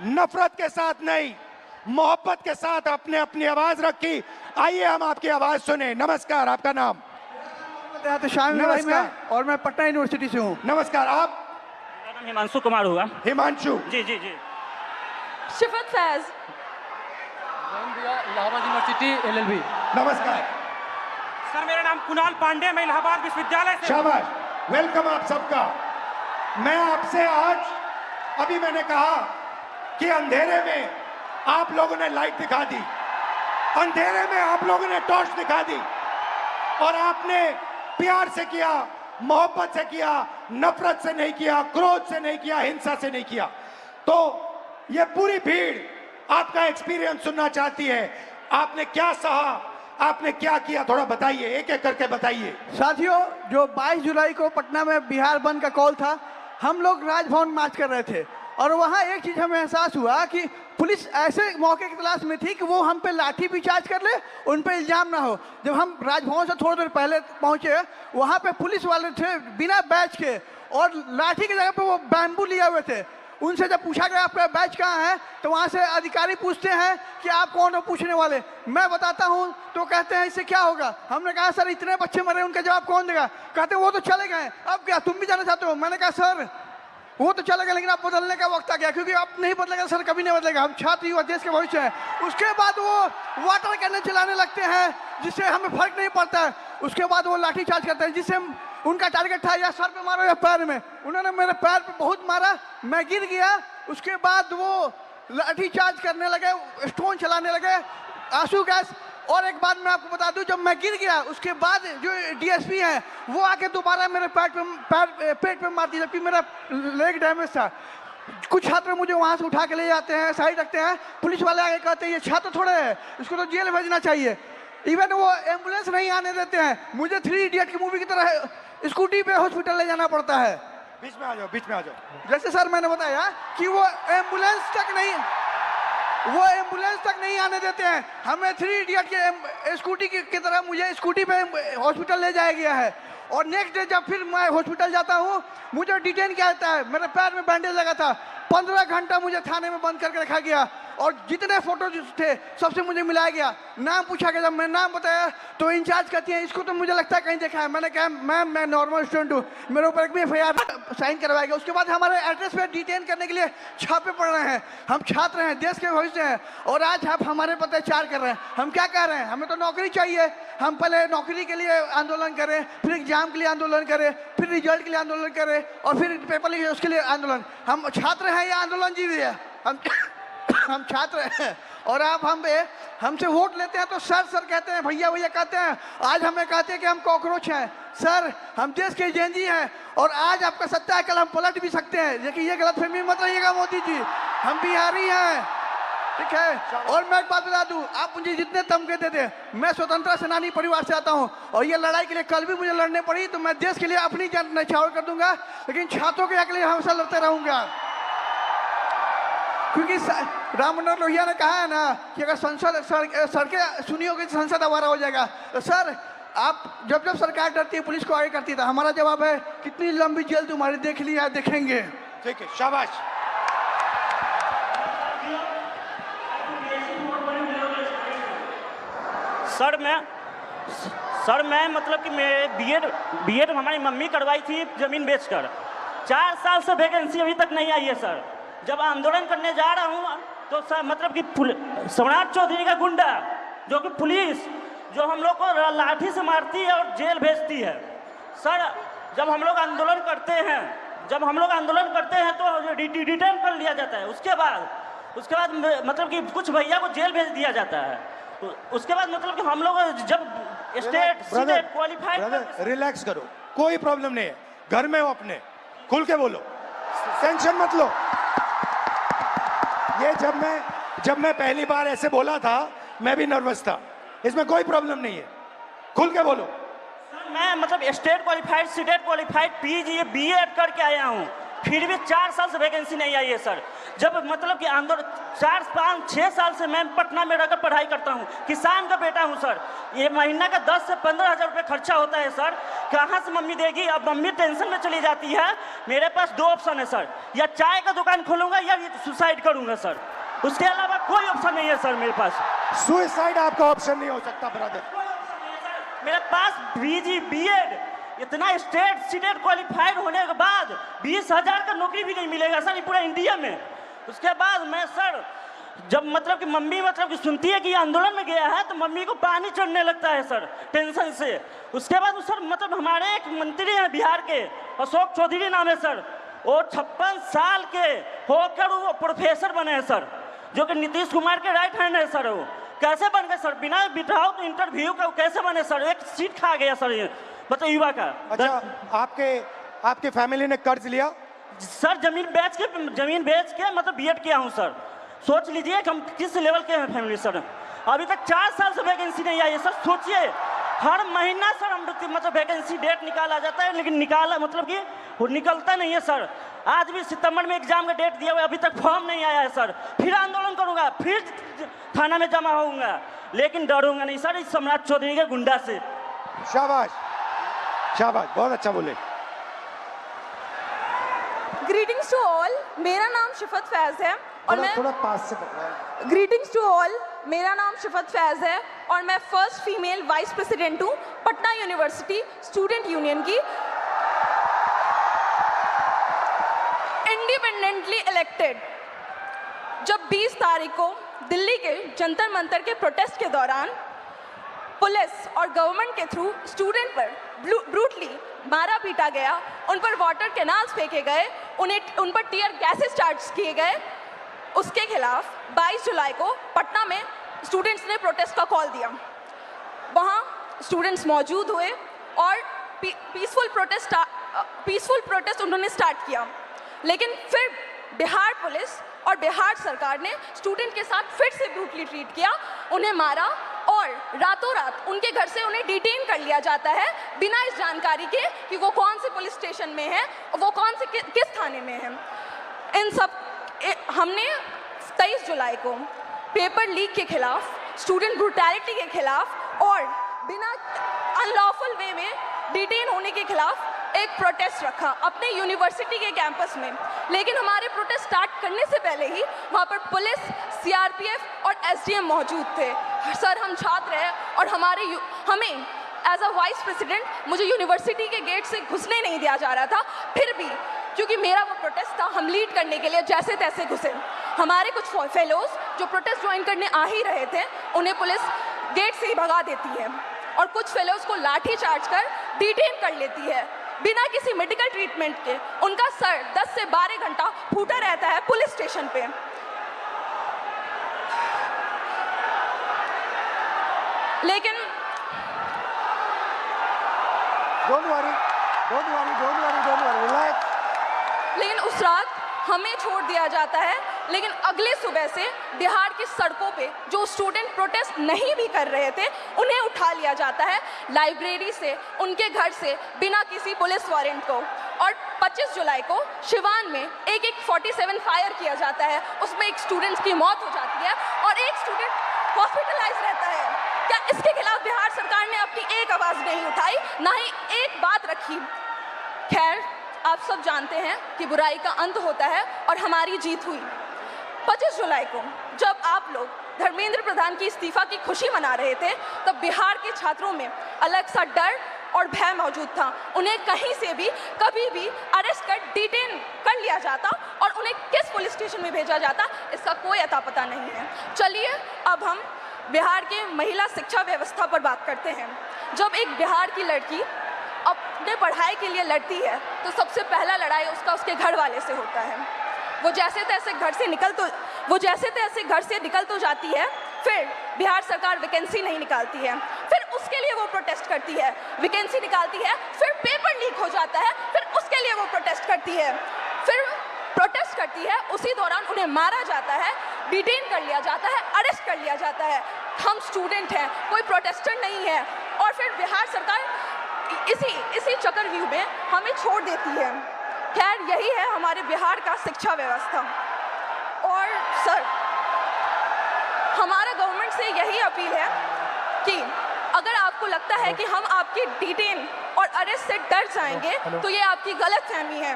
नफरत के साथ नहीं, मोहब्बत के साथ आपने अपनी आवाज रखी। आइए हम आपकी आवाज सुने। नमस्कार, आपका नाम? नमस्कार। और मैं पटना यूनिवर्सिटी से हूँ। नमस्कार। आप? मेरा नाम हिमांशु कुमार हुआ। हिमांशु जी जी जी। शिफत फैज, इलाहाबाद यूनिवर्सिटी LLB। नमस्कार सर, मेरा नाम कुणाल पांडे, मैं इलाहाबाद विश्वविद्यालय से। शाबाश, वेलकम आप सबका। मैं आपसे आज, अभी मैंने कहा कि अंधेरे में आप लोगों ने लाइट दिखा दी, अंधेरे में आप लोगों ने टॉर्च दिखा दी और आपने प्यार से किया, मोहब्बत से किया, नफरत से नहीं किया, क्रोध से नहीं किया, हिंसा से नहीं किया। तो ये पूरी भीड़ आपका एक्सपीरियंस सुनना चाहती है। आपने क्या सहा, आपने क्या किया, थोड़ा बताइए, एक एक करके बताइए। साथियों, जो 22 जुलाई को पटना में बिहार बंद का कॉल था, हम लोग राजभवन मार्च कर रहे थे और वहाँ एक चीज़ हमें एहसास हुआ कि पुलिस ऐसे मौके की तलाश में थी कि वो हम पे लाठी भी चार्ज कर ले, उन पे इल्ज़ाम ना हो। जब हम राजभवन से थोड़ी देर पहले पहुँचे, वहाँ पे पुलिस वाले थे बिना बैच के, और लाठी की जगह पे वो बैम्बू लिए हुए थे। उनसे जब पूछा गया आपका बैच कहाँ है, तो वहाँ से अधिकारी पूछते हैं कि आप कौन हो पूछने वाले। मैं बताता हूँ तो कहते हैं इससे क्या होगा। हमने कहा सर इतने बच्चे मरे, उनका जवाब कौन देगा। कहते हैं वो तो चले गए, अब क्या तुम भी जाना चाहते हो। मैंने कहा सर वो तो चले गए, लेकिन अब बदलने का वक्त आ गया, क्योंकि अब नहीं बदलेगा सर, कभी नहीं बदलेगा। हम छात्र युवा देश के भविष्य हैं। उसके बाद वो वाटर कैनन चलाने लगते हैं जिससे हमें फर्क नहीं पड़ता है। उसके बाद वो लाठी चार्ज करते हैं, जिससे उनका टारगेट था या सर पे मारो या पैर में। उन्होंने मेरे पैर पे बहुत मारा, मैं गिर गया। उसके बाद वो लाठी चार्ज करने लगे, स्टोन चलाने लगे, आंसू गैस। और एक बात मैं आपको बता दूं, जब मैं गिर गया उसके बाद जो डीएसपी हैं वो आके दोबारा मेरे पेट पे मार दी, जबकि मेरा लेग डैमेज था। कुछ छात्र मुझे वहाँ से उठा के ले जाते हैं, साइड रखते हैं। पुलिस वाले आगे कहते हैं ये छात्र थोड़े है, इसको तो जेल भेजना चाहिए। इवन वो एम्बुलेंस नहीं आने देते हैं। मुझे 3 इडियट की मूवी की तरह स्कूटी पे हॉस्पिटल ले जाना पड़ता है। बीच में आ जाओ, बीच में आ जाओ। जैसे सर मैंने बताया कि वो एम्बुलेंस तक नहीं आने देते हैं। हमें 3 इडियट के स्कूटी की तरह मुझे स्कूटी पे हॉस्पिटल ले जाया गया है। और नेक्स्ट डे जब फिर मैं हॉस्पिटल जाता हूँ, मुझे डिटेन किया जाता है। मेरे पैर में बैंडेज लगा था, 15 घंटा मुझे थाने में बंद करके रखा गया। और जितने फोटो थे सबसे मुझे मिलाया गया। नाम पूछा गया, जब मैं नाम बताया तो इंचार्ज कहती है इसको तो मुझे लगता है कहीं देखा है। मैंने कहा मैम मैं नॉर्मल स्टूडेंट हूँ, मेरे ऊपर एक भी FIR साइन करवाया गया। उसके बाद हमारे एड्रेस पे डिटेन करने के लिए छापे पड़ रहे हैं। हम छात्र हैं, देश के भविष्य हैं, और आज आप हमारे पर अत्याचार कर रहे हैं। हम क्या कह रहे हैं, हमें तो नौकरी चाहिए। हम पहले नौकरी के लिए आंदोलन करें, फिर एग्जाम के लिए आंदोलन करें, फिर रिजल्ट के लिए आंदोलन करें, और फिर पेपर लिखे उसके लिए आंदोलन। हम छात्र हैं या आंदोलन जीवी है, हम छात्र हैं। और आप हमसे वोट लेते हैं तो सर सर कहते हैं, भैया भैया कहते हैं। आज हमें कहते हैं कि हम कॉकरोच हैं। सर हम देश के जेनजी हैं, और आज आपका सत्ता है, कल हम पलट भी सकते हैं। लेकिन ये गलतफहमी मत रहिएगा मोदी जी, हम बिहारी हैं, ठीक है। और मैं एक बात बता दूं, आप मुझे जितने तमगे देते, मैं स्वतंत्रता सेनानी परिवार से आता हूं, और ये लड़ाई के लिए कल भी मुझे लड़ने पड़ी तो मैं देश के लिए अपनी जान न्यौछावर कर दूंगा, लेकिन छात्रों के हक के लिए हमेशा लड़ते रहूंगा। क्योंकि राम मनोहर लोहिया ने कहा है ना कि अगर सड़कें सुनी होगी तो संसद आवारा हो जाएगा। तो सर आप जब सरकार डरती है पुलिस को आगे करती था। हमारा जवाब है कितनी लंबी जेल तुम्हारी देख लिया, देखेंगे। ठीक है, शाबाश। सर मैं मतलब कि मैं बीएड हमारी मम्मी करवाई थी ज़मीन बेचकर। 4 साल से वैकेंसी अभी तक नहीं आई है सर। जब आंदोलन करने जा रहा हूँ तो सर मतलब कि सम्राट चौधरी का गुंडा जो कि पुलिस जो हम लोग को लाठी से मारती है और जेल भेजती है। सर जब हम लोग आंदोलन करते हैं तो डिटेन कर लिया जाता है। उसके बाद मतलब कि कुछ भैया को जेल भेज दिया जाता है। उसके बाद मतलब कि हम लोग जब स्टेट क्वालिफाइड। रिलैक्स करो, कोई प्रॉब्लम नहीं है, घर में हो अपने, खुल के बोलो, टेंशन मत लो। ये जब मैं पहली बार ऐसे बोला था मैं भी नर्वस था, इसमें कोई प्रॉब्लम नहीं है, खुल के बोलो। मैं मतलब state qualified, CTET qualified, PG BEd करके आया हूँ, फिर भी 4 साल से वैकेंसी नहीं आई है सर। जब मतलब कि आंदोलन 4, 5, 6 साल से मैं पटना में रहकर पढ़ाई करता हूँ, किसान का बेटा हूँ सर। ये महीना का 10 से 15 हज़ार रुपये खर्चा होता है सर, कहाँ से मम्मी देगी। अब मम्मी टेंशन में चली जाती है। मेरे पास 2 ऑप्शन है सर, या चाय का दुकान खोलूंगा या सुसाइड करूंगा सर, उसके अलावा कोई ऑप्शन नहीं है सर मेरे पास। सुसाइड आपका ऑप्शन नहीं हो सकता ब्रदर। मेरे पास PG BEd इतना स्टेट सीटेट क्वालिफाइड होने के बाद 20,000 का नौकरी भी नहीं मिलेगा सर पूरा इंडिया में। उसके बाद मैं सर जब मतलब कि मम्मी मतलब कि सुनती है कि आंदोलन में गया है तो मम्मी को पानी चढ़ने लगता है सर टेंशन से। उसके बाद सर मतलब हमारे एक मंत्री हैं बिहार के, अशोक चौधरी नाम है सर, वो 56 साल के होकर वो प्रोफेसर बने हैं सर, जो कि नीतीश कुमार के राइट हैंड है सर। वो कैसे बन गए सर, बिना विदाउट इंटरव्यू का कैसे बने सर? एक सीट खा गया सर ये मतलब युवा का। अच्छा आपके फैमिली ने कर्ज लिया? सर जमीन बेच के मतलब BEd किया हूँ सर। सोच लीजिए कि हम किस लेवल के हैं फैमिली सर। अभी तक 4 साल से वैकेंसी नहीं आई है सर। सोचिए हर महीना सर हम मतलब वैकेंसी डेट निकाला जाता है, लेकिन निकाला मतलब कि वो निकलता नहीं है सर। आज भी सितंबर में एग्जाम का डेट दिया हुआ है, अभी तक फॉर्म नहीं आया है सर। फिर आंदोलन करूंगा, फिर थाना में जमा होऊंगा, लेकिन डरूंगा नहीं सर इस सम्राट चौधरी के गुंडा से। शाबाश, शाबाश, बहुत अच्छा बोले। ग्रीटिंग्स टू ऑल, मेरा नाम शिफत फैज है और मैं थोड़ा पास से पकड़ा। ग्रीटिंग्स टू ऑल, मेरा नाम शिफत फैज है और मैं फर्स्ट फीमेल वाइस प्रेसिडेंट हूँ पटना यूनिवर्सिटी स्टूडेंट यूनियन की, इंडिपेंडेंटली इलेक्टेड। जब 20 तारीख को दिल्ली के जंतर मंतर के प्रोटेस्ट के दौरान पुलिस और गवर्नमेंट के थ्रू स्टूडेंट पर ब्रूटली मारा पीटा गया, उन पर वाटर कैनाल्स फेंके गए, उन पर टीयर गैसेस चार्ज किए गए, उसके खिलाफ 22 जुलाई को पटना में स्टूडेंट्स ने प्रोटेस्ट का कॉल दिया। वहाँ स्टूडेंट्स मौजूद हुए और पीसफुल प्रोटेस्ट उन्होंने स्टार्ट किया, लेकिन फिर बिहार पुलिस और बिहार सरकार ने स्टूडेंट के साथ फिर से ब्रूटली ट्रीट किया, उन्हें मारा और रातों रात उनके घर से उन्हें डिटेन कर लिया जाता है बिना इस जानकारी के कि वो कौन से पुलिस स्टेशन में है, वो कौन से किस थाने में है। इन सब हमने 23 जुलाई को पेपर लीक के खिलाफ, स्टूडेंट ब्रूटैलिटी के खिलाफ और बिना अनलॉफुल वे में डिटेन होने के खिलाफ एक प्रोटेस्ट रखा अपने यूनिवर्सिटी के कैंपस में। लेकिन हमारे प्रोटेस्ट स्टार्ट करने से पहले ही वहाँ पर पुलिस, सीआरपीएफ और एसडीएम मौजूद थे। सर, हम छात्र हैं और हमें एज अ वाइस प्रेसिडेंट मुझे यूनिवर्सिटी के गेट से घुसने नहीं दिया जा रहा था। फिर भी क्योंकि मेरा वो प्रोटेस्ट था, हम लीड करने के लिए जैसे तैसे घुसे। हमारे कुछ फेलोज जो प्रोटेस्ट ज्वाइन करने आ ही रहे थे, उन्हें पुलिस गेट से ही भगा देती है और कुछ फेलोज को लाठी चार्ज कर डिटेन कर लेती है बिना किसी मेडिकल ट्रीटमेंट के। उनका सर 10 से 12 घंटा फूटा रहता है पुलिस स्टेशन पे। लेकिन लेकिन उस रात हमें छोड़ दिया जाता है, लेकिन अगले सुबह से बिहार की सड़कों पे जो स्टूडेंट प्रोटेस्ट नहीं भी कर रहे थे उन्हें उठा लिया जाता है लाइब्रेरी से, उनके घर से, बिना किसी पुलिस वारंट को। और 25 जुलाई को शिवान में एक 47 फायर किया जाता है, उसमें एक स्टूडेंट की मौत हो जाती है और एक स्टूडेंट हॉस्पिटलाइज रहता है। क्या इसके खिलाफ बिहार सरकार ने अपनी एक आवाज़ नहीं उठाई, ना ही एक बात रखी? खैर, आप सब जानते हैं कि बुराई का अंत होता है और हमारी जीत हुई। 25 जुलाई को जब आप लोग धर्मेंद्र प्रधान की इस्तीफा की खुशी मना रहे थे, तब बिहार के छात्रों में अलग सा डर और भय मौजूद था। उन्हें कहीं से भी कभी भी अरेस्ट कर डिटेन कर लिया जाता और उन्हें किस पुलिस स्टेशन में भेजा जाता, इसका कोई अता पता नहीं है। चलिए अब हम बिहार के महिला शिक्षा व्यवस्था पर बात करते हैं। जब एक बिहार की लड़की अपने पढ़ाई के लिए लड़ती है तो सबसे पहला लड़ाई उसका उसके घर वाले से होता है। वो जैसे तैसे घर से निकल तो जाती है, फिर बिहार सरकार वैकेंसी नहीं निकालती है, फिर उसके लिए वो प्रोटेस्ट करती है, वैकेंसी निकालती है, फिर पेपर लीक हो जाता है, फिर उसके लिए वो प्रोटेस्ट करती है, फिर प्रोटेस्ट करती है, उसी दौरान उन्हें मारा जाता है, डिटेन कर लिया जाता है, अरेस्ट कर लिया जाता है। हम स्टूडेंट हैं, कोई प्रोटेस्टर नहीं है, और फिर बिहार सरकार इसी चक्रव्यूह में हमें छोड़ देती है। खैर, यही है हमारे बिहार का शिक्षा व्यवस्था। और सर, हमारा गवर्नमेंट से यही अपील है कि अगर आपको लगता है कि हम आपकी डिटेन और अरेस्ट से डर जाएंगे तो ये आपकी गलतफहमी है।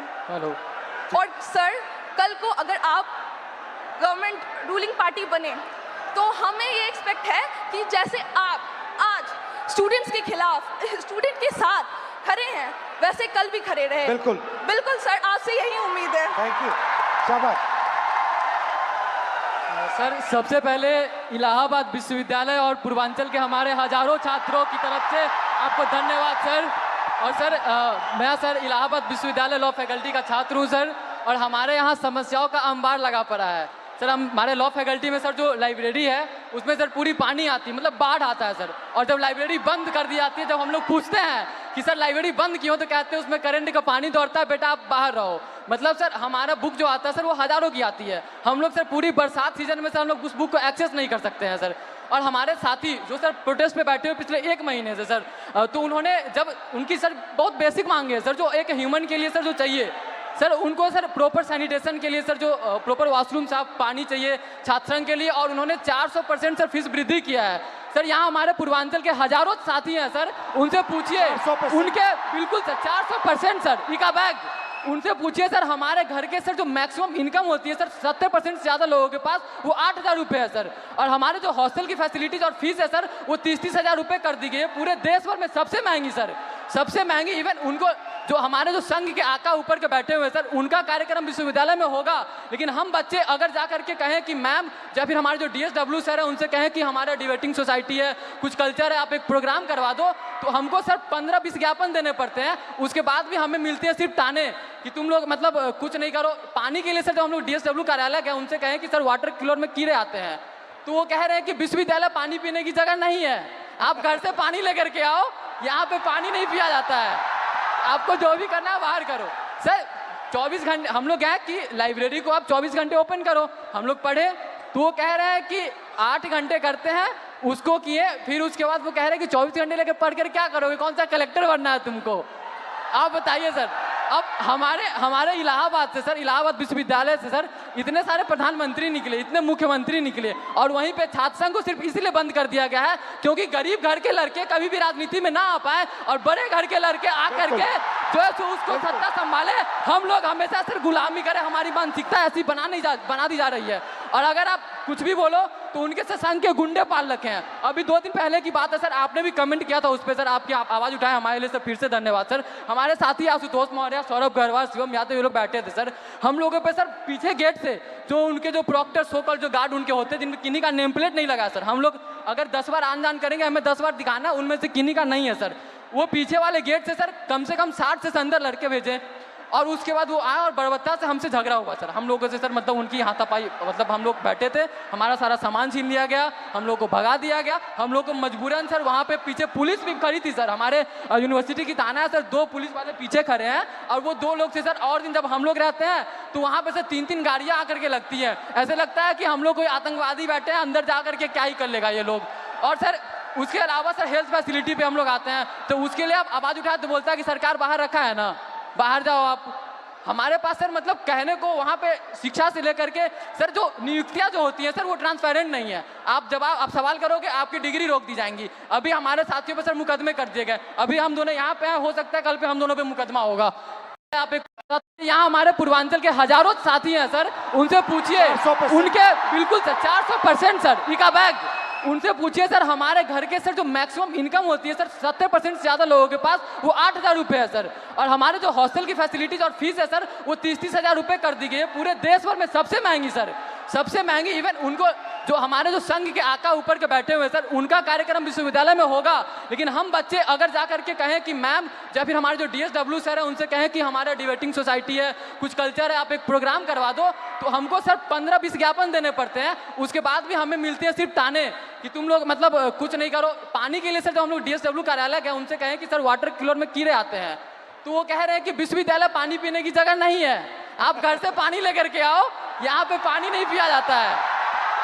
और सर, कल को अगर आप गवर्नमेंट रूलिंग पार्टी बने तो हमें ये एक्सपेक्ट है कि जैसे आप आज स्टूडेंट्स के खिलाफ, स्टूडेंट के साथ खड़े हैं, वैसे कल भी खड़े रहे। बिल्कुल बिल्कुल सर, आपसे यही उम्मीद है। थैंक यू, शाबाश। सर, सबसे पहले इलाहाबाद विश्वविद्यालय और पूर्वांचल के हमारे हजारों छात्रों की तरफ से आपको धन्यवाद सर। और सर, मैं सर इलाहाबाद विश्वविद्यालय लॉ फैकल्टी का छात्र हूँ सर, और हमारे यहाँ समस्याओं का अंबार लगा पड़ा है सर। हमारे लॉ फैकल्टी में सर जो लाइब्रेरी है उसमें सर पूरी पानी आती है, मतलब बाढ़ आता है सर। और जब लाइब्रेरी बंद कर दी जाती है, जब हम लोग पूछते हैं कि सर लाइब्रेरी बंद क्यों, तो कहते हैं उसमें करंट का पानी दौड़ता है, बेटा आप बाहर रहो। मतलब सर हमारा बुक जो आता है सर वो हज़ारों की आती है, हम लोग सर पूरी बरसात सीजन में सर हम लोग उस बुक को एक्सेस नहीं कर सकते हैं सर। और हमारे साथी जो सर प्रोटेस्ट पे बैठे हुए पिछले 1 महीने से सर, तो उन्होंने जब उनकी सर बहुत बेसिक मांगे सर, जो एक ह्यूमन के लिए सर जो चाहिए सर, उनको सर प्रॉपर सैनिटेशन के लिए सर जो प्रॉपर वॉशरूम साफ पानी चाहिए छात्र संघ के लिए, और उन्होंने 400% सर फीस वृद्धि किया है सर। यहाँ हमारे पूर्वांचल के हजारों साथी हैं सर, उनसे पूछिए, उनके बिल्कुल सर 400% सर इका बैग, उनसे पूछिए सर, हमारे घर के सर जो मैक्सिमम इनकम होती है सर 70% से ज़्यादा लोगों के पास वो 8,000 रुपये है सर, और हमारे जो हॉस्टल की फैसिलिटीज़ और फीस है सर वो 30-30 हज़ार रुपये कर दी गई है, पूरे देश भर में सबसे महंगी सर, सबसे महंगी। इवन उनको जो हमारे जो संघ के आका ऊपर के बैठे हुए सर, उनका कार्यक्रम विश्वविद्यालय में होगा, लेकिन हम बच्चे अगर जा करके कहें कि मैम, या फिर हमारे जो DSW सर है उनसे कहें कि हमारा डिबेटिंग सोसाइटी है, कुछ कल्चर है, आप एक प्रोग्राम करवा दो, तो हमको सर 15-20 ज्ञापन देने पड़ते हैं। उसके बाद भी हमें मिलती है सिर्फ ताने कि तुम लोग मतलब कुछ नहीं करो। पानी के लिए सर जब हम लोग DSW कार्यालय गए, उनसे कहें कि सर वाटर कूलर में कीड़े आते हैं, तो वो कह रहे हैं कि विश्वविद्यालय पानी पीने की जगह नहीं है, आप घर से पानी लेकर के आओ, यहाँ पे पानी नहीं पिया जाता है, आपको जो भी करना है बाहर करो। सर 24 घंटे हम लोग गए कि लाइब्रेरी को आप 24 घंटे ओपन करो, हम लोग पढ़े, तो वो कह रहे हैं कि 8 घंटे करते हैं, उसको किए, फिर उसके बाद वो कह रहे हैं कि 24 घंटे लेकर पढ़ कर क्या करोगे, कौन सा कलेक्टर बनना है तुमको, आप बताइए सर। अब हमारे इलाहाबाद से सर, इलाहाबाद विश्वविद्यालय से सर इतने सारे प्रधानमंत्री निकले, इतने मुख्यमंत्री निकले, और वहीं पे छात्र संघ को सिर्फ इसलिए बंद कर दिया गया है क्योंकि गरीब घर के लड़के कभी भी राजनीति में ना आ पाए और बड़े घर के लड़के आकर के जो है सो उसको सत्ता संभाले। हम लोग हमेशा सर गुलामी करें, हमारी मानसिकता ऐसी बना दी जा रही है, और अगर आप कुछ भी बोलो तो उनके से संघ के गुंडे पाल रखे हैं। अभी 2 दिन पहले की बात है सर, आपने भी कमेंट किया था उस पर सर, आपकी आवाज़ उठाए हमारे लिए सर, फिर से धन्यवाद सर। हमारे साथी आशुतोष मौर्य, सौरभ गहरवाल, शिवम यादव, ये लोग बैठे थे सर, हम लोगों पे सर पीछे गेट से जो उनके जो प्रॉक्टर सोकल जो गार्ड उनके होते हैं, जिनमें किन्हीं का नेम प्लेट नहीं लगा सर, हम लोग अगर 10 बार आन जान करेंगे, हमें 10 बार दिखाना, उनमें से किन्हीं का नहीं है सर। वो पीछे वाले गेट से सर कम से कम 60 से अंदर लड़के भेजे, और उसके बाद वो आए और बर्बत्ता से हमसे झगड़ा हुआ सर, हम लोगों से सर, मतलब उनकी हाथापाई, मतलब हम लोग बैठे थे, हमारा सारा सामान छीन लिया गया, हम लोग को भगा दिया गया, हम लोग को मजबूरन सर वहाँ पे पीछे पुलिस भी खड़ी थी सर, हमारे यूनिवर्सिटी की थाना है सर, 2 पुलिस वाले पीछे खड़े हैं, और वो 2 लोग थे सर। और दिन जब हम लोग रहते हैं तो वहाँ पे सर 3-3 गाड़ियाँ आकर के लगती है, ऐसे लगता है कि हम लोग कोई आतंकवादी बैठे हैं, अंदर जा करके क्या ही कर लेगा ये लोग। और सर उसके अलावा सर हेल्थ फैसिलिटी पे हम लोग आते हैं तो उसके लिए आप आवाज़ उठाए तो बोलता है कि सरकार बाहर रखा है ना, बाहर जाओ आप। हमारे पास सर मतलब कहने को वहाँ पे शिक्षा से लेकर के सर जो नियुक्तियाँ जो होती हैं सर वो ट्रांसपेरेंट नहीं है। आप सवाल करोगे आपकी डिग्री रोक दी जाएंगी। अभी हमारे साथियों पे सर मुकदमे कर दिए गए, अभी हम दोनों यहाँ पे हैं, हो सकता है कल पे हम दोनों पे मुकदमा होगा। यहाँ हमारे पूर्वांचल के हजारों साथी हैं सर, उनसे पूछिए, उनके बिल्कुल सर 400% सर इका बैग, उनसे पूछिए सर, हमारे घर के सर जो मैक्सिमम इनकम होती है सर 70% से ज़्यादा लोगों के पास वो 8,000 रुपये है सर, और हमारे जो हॉस्टल की फैसिलिटीज़ और फीस है सर वो 30-30 हज़ार रुपये कर दी गई है, पूरे देश भर में सबसे महंगी सर, सबसे महंगी। इवन उनको जो हमारे जो संघ के आका ऊपर के बैठे हुए सर, उनका कार्यक्रम विश्वविद्यालय में होगा, लेकिन हम बच्चे अगर जा करके कहें कि मैम, या फिर हमारे जो DSW सर है उनसे कहें कि हमारा डिबेटिंग सोसाइटी है, कुछ कल्चर है, आप एक प्रोग्राम करवा दो, तो हमको सर 15-20 ज्ञापन देने पड़ते हैं। उसके बाद भी हमें मिलती है सिर्फ ताने कि तुम लोग मतलब कुछ नहीं करो। पानी के लिए सर जब हम लोग DSW कार्यालय गए, उनसे कहें कि सर वाटर कूलर में कीड़े आते हैं, तो वो कह रहे हैं कि विश्वविद्यालय पानी पीने की जगह नहीं है, आप घर से पानी लेकर के आओ, यहाँ पे पानी नहीं पिया जाता है,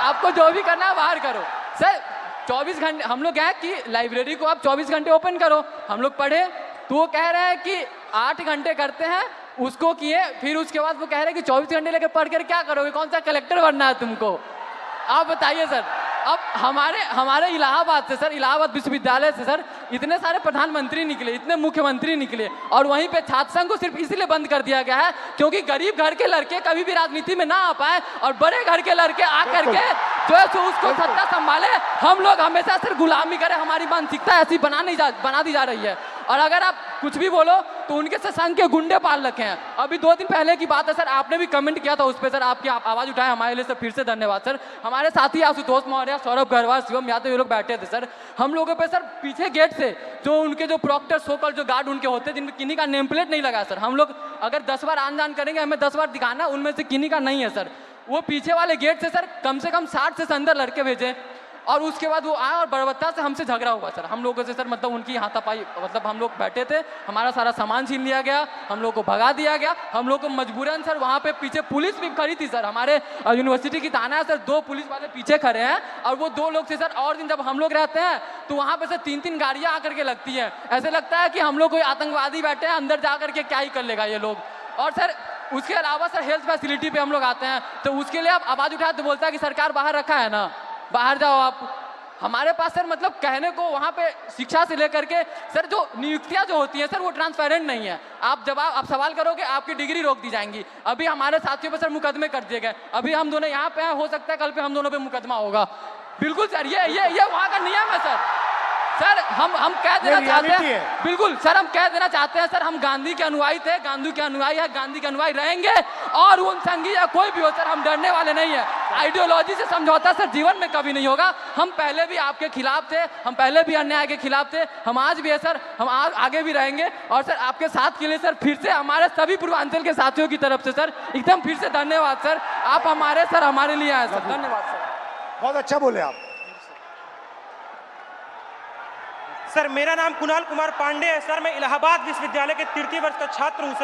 आपको जो भी करना है बाहर करो। सर 24 घंटे हम लोग गए कि लाइब्रेरी को आप 24 घंटे ओपन करो, हम लोग पढ़े, तो वो कह रहे हैं कि 8 घंटे करते हैं, उसको किए, फिर उसके बाद वो कह रहे हैं कि 24 घंटे लेकर पढ़ कर क्या करोगे, कौन सा कलेक्टर बनना है तुमको, आप बताइए सर। अब हमारे इलाहाबाद से सर, इलाहाबाद विश्वविद्यालय से सर इतने सारे प्रधानमंत्री निकले, इतने मुख्यमंत्री निकले, और वहीं पे छात्र संघ को सिर्फ इसलिए बंद कर दिया गया है क्योंकि गरीब घर के लड़के कभी भी राजनीति में ना आ पाए और बड़े घर के लड़के आकर के जो है सो उसको सत्ता संभाले। हम लोग हमेशा सर गुलामी करें, हमारी मानसिकता ऐसी बना दी जा रही है, और अगर आप कुछ भी बोलो तो उनके से संघ के गुंडे पाल रखे हैं। अभी 2 दिन पहले की बात है सर, आपने भी कमेंट किया था उस पर सर, आपकी आवाज़ उठाए हमारे लिए सर, फिर से धन्यवाद सर। हमारे साथी आशुतोष मौर्य, सौरभ गहरवाल, शिवम यादव, ये लोग बैठे थे सर, हम लोगों पे सर पीछे गेट से जो उनके जो प्रॉक्टर सोकल जो गार्ड उनके होते हैं, जिनमें किन्हीं का नेम प्लेट नहीं लगा सर, हम लोग अगर 10 बार आन जान करेंगे, हमें 10 बार दिखाना, उनमें से किन्हीं का नहीं है सर। वो पीछे वाले गेट से सर कम 60 से अंदर लड़के भेजे, और उसके बाद वो आए और बर्बरता से हमसे झगड़ा हुआ सर, हम लोगों से सर, मतलब उनकी हाथापाई, मतलब हम लोग बैठे थे, हमारा सारा सामान छीन लिया गया, हम लोग को भगा दिया गया, हम लोग को मजबूरन सर वहाँ पे पीछे पुलिस भी खड़ी थी सर, हमारे यूनिवर्सिटी की थाना है सर, 2 पुलिस वाले पीछे खड़े हैं और वो 2 लोग थे सर। और दिन जब हम लोग रहते हैं तो वहाँ पे सर 3-3 गाड़ियाँ आकर के लगती हैं, ऐसे लगता है कि हम लोग कोई आतंकवादी बैठे हैं, अंदर जा करके क्या ही कर लेगा ये लोग। और सर उसके अलावा सर हेल्थ फैसिलिटी पे हम लोग आते हैं तो उसके लिए आप आवाज़ उठाए तो बोलता है कि सरकार बाहर रखा है ना, बाहर जाओ आप। हमारे पास सर मतलब कहने को वहाँ पे शिक्षा से लेकर के सर जो नियुक्तियाँ जो होती हैं सर वो ट्रांसपेरेंट नहीं है। आप सवाल करोगे आपकी डिग्री रोक दी जाएंगी। अभी हमारे साथियों पे सर मुकदमे कर दिए गए, अभी हम दोनों यहाँ पे हैं, हो सकता है कल पे हम दोनों पे मुकदमा होगा। बिल्कुल सर, ये वहाँ का नियम है सर हम कह देना चाहते हैं, बिल्कुल सर हम कह देना चाहते हैं सर, हम गांधी के अनुयायी थे, गांधी के अनुयायी है, गांधी के अनुयायी रहेंगे और उन संगी या कोई भी हो सर हम डरने वाले नहीं है। आइडियोलॉजी से समझौता सर जीवन में कभी नहीं होगा। हम पहले भी आपके खिलाफ थे, हम पहले भी अन्याय के खिलाफ थे, हम आज भी है सर, हम आगे भी रहेंगे। और सर आपके साथ के लिए सर फिर से हमारे सभी पूर्वांचल के साथियों की तरफ से सर एकदम फिर से धन्यवाद सर, आप हमारे लिए आए सर, धन्यवाद सर। बहुत अच्छा बोले आप। सर मेरा नाम कुणाल कुमार पांडे है सर, मैं इलाहाबाद विश्वविद्यालय के 3य वर्ष का छात्र हूं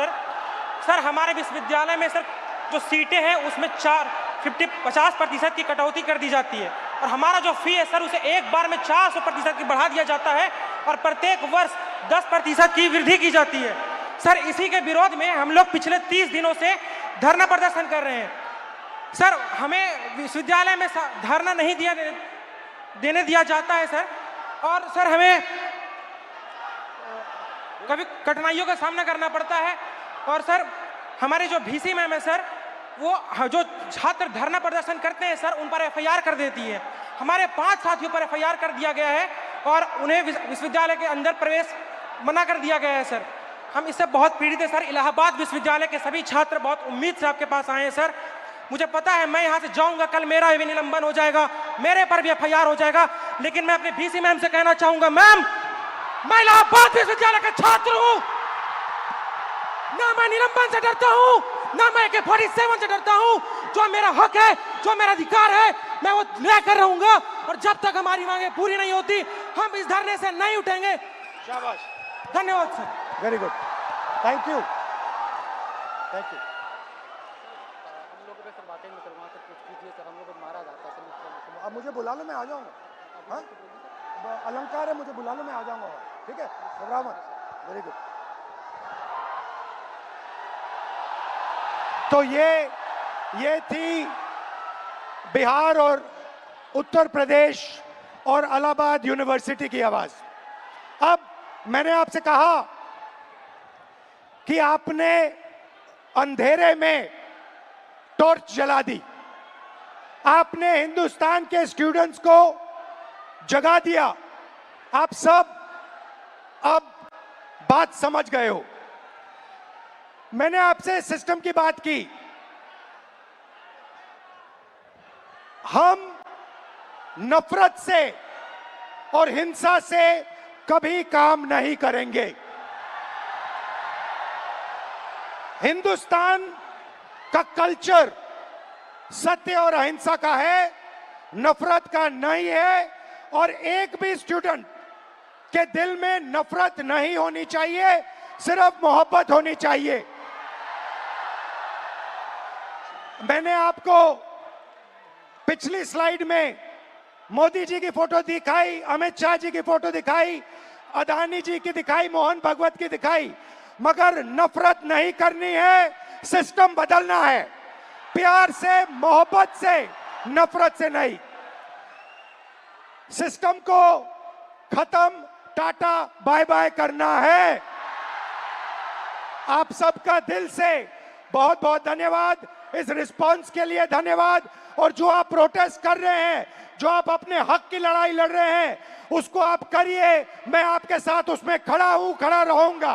सर। हमारे विश्वविद्यालय में सर जो सीटें हैं उसमें 50% की कटौती कर दी जाती है और हमारा जो फी है सर उसे एक बार में 400% की बढ़ा दिया जाता है और प्रत्येक वर्ष 10% की वृद्धि की जाती है। सर इसी के विरोध में हम लोग पिछले 30 दिनों से धरना प्रदर्शन कर रहे हैं। सर हमें विश्वविद्यालय में धरना नहीं देने दिया जाता है सर, और सर हमें कभी कठिनाइयों का सामना करना पड़ता है। और सर हमारे जो VC मैम है सर, वो जो छात्र धरना प्रदर्शन करते हैं सर उन पर FIR कर देती है। हमारे 5 साथियों पर FIR कर दिया गया है और उन्हें विश्वविद्यालय के अंदर प्रवेश मना कर दिया गया है सर। हम इससे बहुत पीड़ित हैं सर। इलाहाबाद विश्वविद्यालय के सभी छात्र बहुत उम्मीद से आपके पास आए हैं सर। मुझे पता है मैं यहाँ से जाऊंगा, कल मेरा भी निलंबन हो जाएगा, मेरे पर भी FIR हो जाएगा, लेकिन मैं अपने VC मैम से कहना चाहूंगा, मैम मैं इलाहाबाद विश्वविद्यालय का छात्र हूँ, ना मैं निलंबन से डरता हूँ, ना मैं AK-47 से डरता हूँ। जो मेरा हक है, जो मेरा अधिकार है, मैं वो लेकर रहूंगा और जब तक हमारी मांगे पूरी नहीं होती हम इस धरने से नहीं उठेंगे। शाबाश, धन्यवाद sir. Very good, thank you, thank you. अब मुझे बुला लो, मैं आ जाऊंगा। हाँ, अलंकार है, मुझे बुला लो, मैं आ जाऊंगा। ठीक है, घबराओ मत। Very good. तो ये थी बिहार और उत्तर प्रदेश और इलाहाबाद यूनिवर्सिटी की आवाज। अब मैंने आपसे कहा कि आपने अंधेरे में टॉर्च जला दी, आपने हिंदुस्तान के स्टूडेंट्स को जगा दिया। आप सब अब बात समझ गए हो। मैंने आपसे सिस्टम की बात की। हम नफरत से और हिंसा से कभी काम नहीं करेंगे। हिंदुस्तान का कल्चर सत्य और अहिंसा का है, नफरत का नहीं है। और एक भी स्टूडेंट के दिल में नफरत नहीं होनी चाहिए, सिर्फ मोहब्बत होनी चाहिए। मैंने आपको पिछली स्लाइड में मोदी जी की फोटो दिखाई, अमित शाह जी की फोटो दिखाई, अदानी जी की दिखाई, मोहन भागवत की दिखाई, मगर नफरत नहीं करनी है, सिस्टम बदलना है। प्यार से, मोहब्बत से, नफरत से नहीं। सिस्टम को खत्म, टाटा बाय बाय करना है। आप सबका दिल से बहुत बहुत धन्यवाद, इस रिस्पांस के लिए धन्यवाद। और जो आप प्रोटेस्ट कर रहे हैं, जो आप अपने हक की लड़ाई लड़ रहे हैं, उसको आप करिए। मैं आपके साथ उसमें खड़ा हूं, खड़ा रहूंगा।